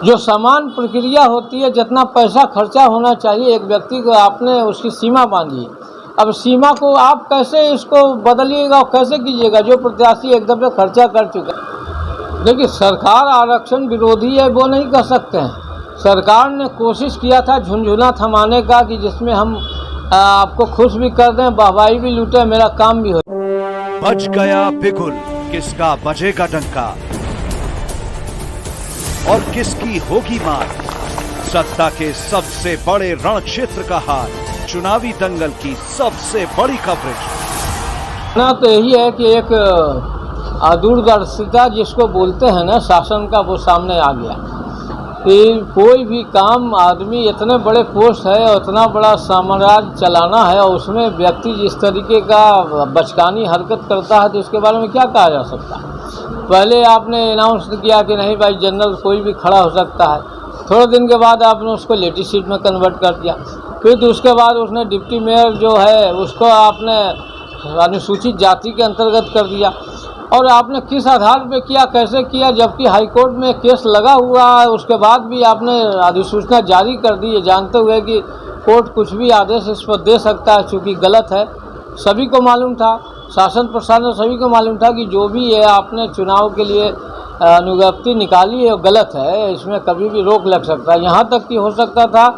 जो समान प्रक्रिया होती है, जितना पैसा खर्चा होना चाहिए एक व्यक्ति को, आपने उसकी सीमा बांधी। अब सीमा को आप कैसे इसको बदलिएगा और कैसे कीजिएगा जो प्रत्याशी एकदम से खर्चा कर चुका है। देखिए, सरकार आरक्षण विरोधी है वो नहीं कह सकते हैं। सरकार ने कोशिश किया था झुनझुना थमाने का कि जिसमें हम आपको खुश भी कर दें, वाहवाही भी लूटें, मेरा काम भी हो। बज गया बिगुल, किसका बजेगा डंका और किसकी होगी मार। सत्ता के सबसे बड़े रण क्षेत्र का हाल, चुनावी दंगल की सबसे बड़ी कवरेज। ना तो यही है कि एक दूरदर्शिता जिसको बोलते हैं ना, शासन का, वो सामने आ गया कि कोई भी काम आदमी इतने बड़े पोस्ट है और इतना बड़ा साम्राज्य चलाना है और उसमें व्यक्ति जिस तरीके का बचकानी हरकत करता है तो उसके बारे में क्या कहा जा सकता है। पहले आपने अनाउंस किया कि नहीं भाई जनरल कोई भी खड़ा हो सकता है, थोड़े दिन के बाद आपने उसको लेडी सीट में कन्वर्ट कर दिया, फिर उसके बाद उसने डिप्टी मेयर जो है उसको आपने अनुसूचित जाति के अंतर्गत कर दिया। और आपने किस आधार पे किया, कैसे किया, जबकि हाईकोर्ट में केस लगा हुआ है, उसके बाद भी आपने अधिसूचना जारी कर दी है जानते हुए कि कोर्ट कुछ भी आदेश इस पर दे सकता है, चूँकि गलत है। सभी को मालूम था, शासन प्रशासन सभी को मालूम था कि जो भी है आपने चुनाव के लिए अनुज्ञप्ति निकाली है गलत है, इसमें कभी भी रोक लग सकता है। यहाँ तक कि हो सकता था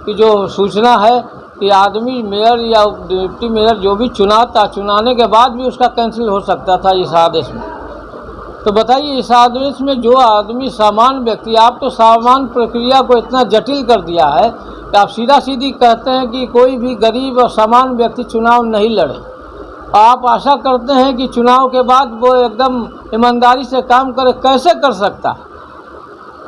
कि जो सूचना है कि आदमी मेयर या डिप्टी मेयर जो भी चुनाने के बाद भी उसका कैंसिल हो सकता था इस आदेश में। तो बताइए, इस आदेश में जो आदमी सामान्य व्यक्ति, आप तो सामान्य प्रक्रिया को इतना जटिल कर दिया है कि आप सीधा सीधी कहते हैं कि कोई भी गरीब और सामान्य व्यक्ति चुनाव नहीं लड़े। आप आशा करते हैं कि चुनाव के बाद वो एकदम ईमानदारी से काम करे, कैसे कर सकता है।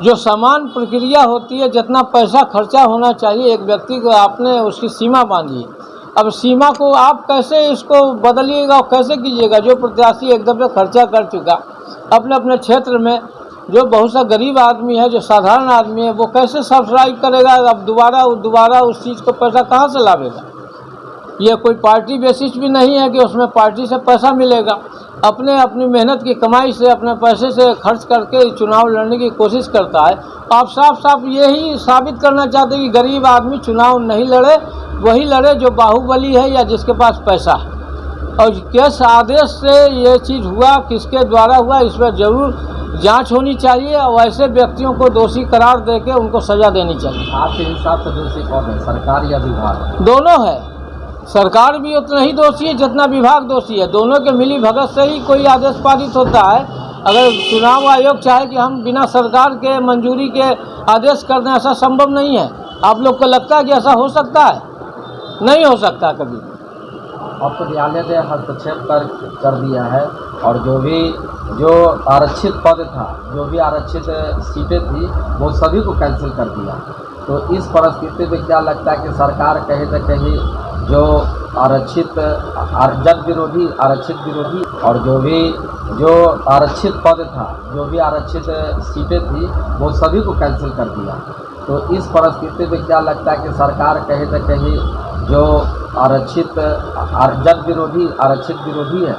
जो समान प्रक्रिया होती है, जितना पैसा खर्चा होना चाहिए एक व्यक्ति को, आपने उसकी सीमा बांधी। अब सीमा को आप कैसे इसको बदलिएगा और कैसे कीजिएगा जो प्रत्याशी एकदम से खर्चा कर चुका अपने अपने क्षेत्र में। जो बहुत सा गरीब आदमी है, जो साधारण आदमी है, वो कैसे सब्सक्राइब करेगा। अब दोबारा उस चीज़ को पैसा कहाँ से लावेगा। ये कोई पार्टी बेसिस भी नहीं है कि उसमें पार्टी से पैसा मिलेगा। अपनी मेहनत की कमाई से, अपने पैसे से खर्च करके चुनाव लड़ने की कोशिश करता है। आप साफ यही साबित करना चाहते हैं कि गरीब आदमी चुनाव नहीं लड़े, वही लड़े जो बाहुबली है या जिसके पास पैसा है। और किस आदेश से ये चीज़ हुआ, किसके द्वारा हुआ, इस पर जरूर जांच होनी चाहिए और ऐसे व्यक्तियों को दोषी करार देके उनको सज़ा देनी चाहिए। आपके हिसाब से दोषी कौन है, सरकार या विभाग? दोनों है। सरकार भी उतना ही दोषी है जितना विभाग दोषी है। दोनों के मिली भगत से ही कोई आदेश पारित होता है। अगर चुनाव आयोग चाहे कि हम बिना सरकार के मंजूरी के आदेश कर दें, ऐसा संभव नहीं है। आप लोग को लगता है कि ऐसा हो सकता है? नहीं हो सकता कभी। अब तो न्यायालय ने हस्तक्षेप कर दिया है और जो आरक्षित पद था, जो भी आरक्षित सीटें थी, वो सभी को कैंसिल कर दिया। तो इस परिस्थिति में क्या लगता है कि सरकार कहीं न कहीं जो जन विरोधी, आरक्षित विरोधी और जो आरक्षित पद था, जो भी आरक्षित सीटें थी, वो सभी को कैंसिल कर दिया। तो इस परिस्थिति में क्या लगता है कि सरकार कहीं न कहीं जो जन विरोधी, आरक्षित विरोधी है।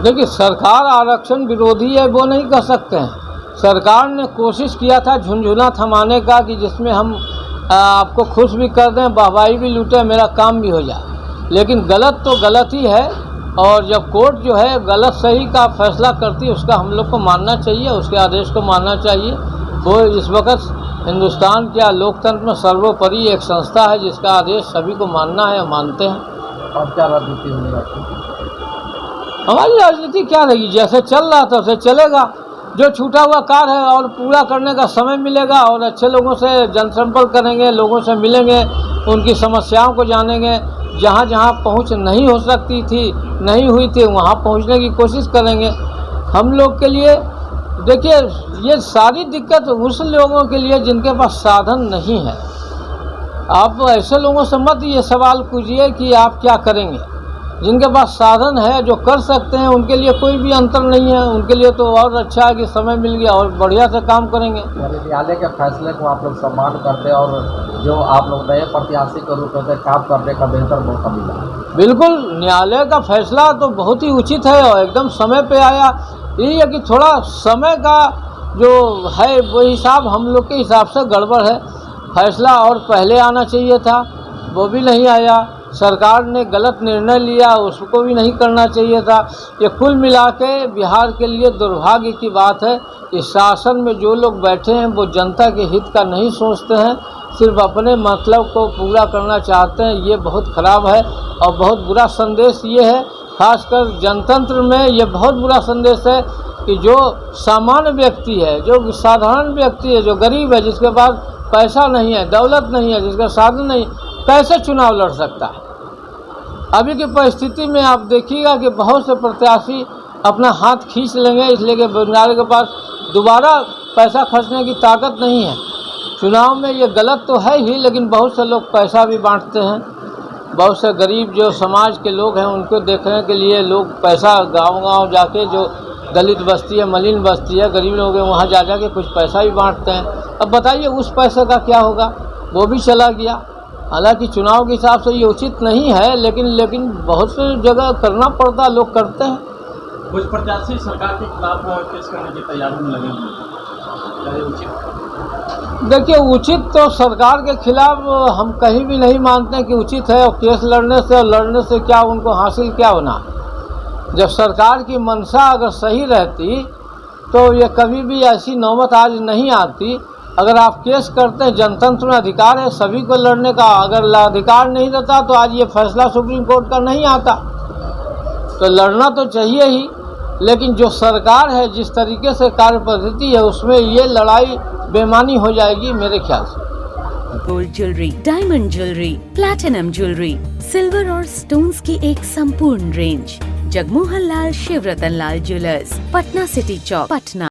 देखिए, सरकार आरक्षण विरोधी है वो नहीं कह सकते हैं। सरकार ने कोशिश किया था झुनझुना थमाने का कि जिसमें हम आपको खुश भी कर दें, वाहवाही भी लूटें, मेरा काम भी हो जाए। लेकिन गलत तो गलत ही है और जब कोर्ट जो है गलत सही का फैसला करती है उसका हम लोग को मानना चाहिए, उसके आदेश को मानना चाहिए। वो इस वक्त हिंदुस्तान क्या लोकतंत्र में सर्वोपरि एक संस्था है जिसका आदेश सभी को मानना है, मानते हैं। और क्या राजनीति होने वाली? हमारी राजनीति क्या रहेगी, जैसे चल रहा था वैसे चलेगा। जो छूटा हुआ कार्य है और पूरा करने का समय मिलेगा और अच्छे लोगों से जनसंपर्क करेंगे, लोगों से मिलेंगे, उनकी समस्याओं को जानेंगे। जहाँ जहाँ पहुँच नहीं हो सकती थी, नहीं हुई थी, वहाँ पहुँचने की कोशिश करेंगे। हम लोग के लिए देखिए, ये सारी दिक्कत उस लोगों के लिए जिनके पास साधन नहीं है। आप ऐसे लोगों से मत ये सवाल पूछिए कि आप क्या करेंगे। जिनके पास साधन है, जो कर सकते हैं, उनके लिए कोई भी अंतर नहीं है। उनके लिए तो और अच्छा है कि समय मिल गया और बढ़िया से काम करेंगे। न्यायालय के फैसले को आप लोग सम्मान करते हैं और जो आप लोग नए प्रत्याशी के रूप में काम करने का बेहतर मौका मिला। बिल्कुल, न्यायालय का फैसला तो बहुत ही उचित है और एकदम समय पे आया। यही है कि थोड़ा समय का जो है वो हिसाब हम लोग के हिसाब से गड़बड़ है। फैसला और पहले आना चाहिए था, वो भी नहीं आया। सरकार ने गलत निर्णय लिया, उसको भी नहीं करना चाहिए था। ये कुल मिला के बिहार के लिए दुर्भाग्य की बात है। इस शासन में जो लोग बैठे हैं वो जनता के हित का नहीं सोचते हैं, सिर्फ अपने मतलब को पूरा करना चाहते हैं। ये बहुत ख़राब है और बहुत बुरा संदेश ये है, खासकर जनतंत्र में ये बहुत बुरा संदेश है कि जो सामान्य व्यक्ति है, जो साधारण व्यक्ति है, जो गरीब है, जिसके पास पैसा नहीं है, दौलत नहीं है, जिसका साधन नहीं, कैसे चुनाव लड़ सकता है। अभी की परिस्थिति में आप देखिएगा कि बहुत से प्रत्याशी अपना हाथ खींच लेंगे, इसलिए कि बेरोजगार के पास दोबारा पैसा खर्चने की ताकत नहीं है। चुनाव में ये गलत तो है ही, लेकिन बहुत से लोग पैसा भी बांटते हैं। बहुत से गरीब जो समाज के लोग हैं उनको देखने के लिए लोग पैसा गांव-गांव जाके, जो दलित बस्ती है, मलिन बस्ती है, गरीब लोग हैं, वहाँ जा के कुछ पैसा भी बांटते हैं। अब बताइए उस पैसे का क्या होगा, वो भी चला गया। हालांकि चुनाव के हिसाब से ये उचित नहीं है, लेकिन बहुत सी जगह करना पड़ता, लोग करते हैं। कुछ प्रत्याशी सरकार के खिलाफ केस करने की तैयारी में लगे हुए हैं, उचित? देखिए, उचित तो सरकार के खिलाफ हम कहीं भी नहीं मानते कि उचित है। और केस लड़ने से और लड़ने से क्या उनको हासिल क्या होना। जब सरकार की मंशा अगर सही रहती तो ये कभी भी ऐसी नौबत आज नहीं आती। अगर आप केस करते हैं, जनतंत्र में अधिकार है सभी को लड़ने का, अगर अधिकार नहीं रहता तो आज ये फैसला सुप्रीम कोर्ट का नहीं आता। तो लड़ना तो चाहिए ही, लेकिन जो सरकार है, जिस तरीके से कार्य पद्धति है, उसमें ये लड़ाई बेमानी हो जाएगी मेरे ख्याल से। Gold jewellery, diamond jewellery, platinum jewellery, silver और स्टोन्स की एक संपूर्ण रेंज। जगमोहन लाल शिवरतन लाल ज्वेलर्स, पटना सिटी चौक, पटना।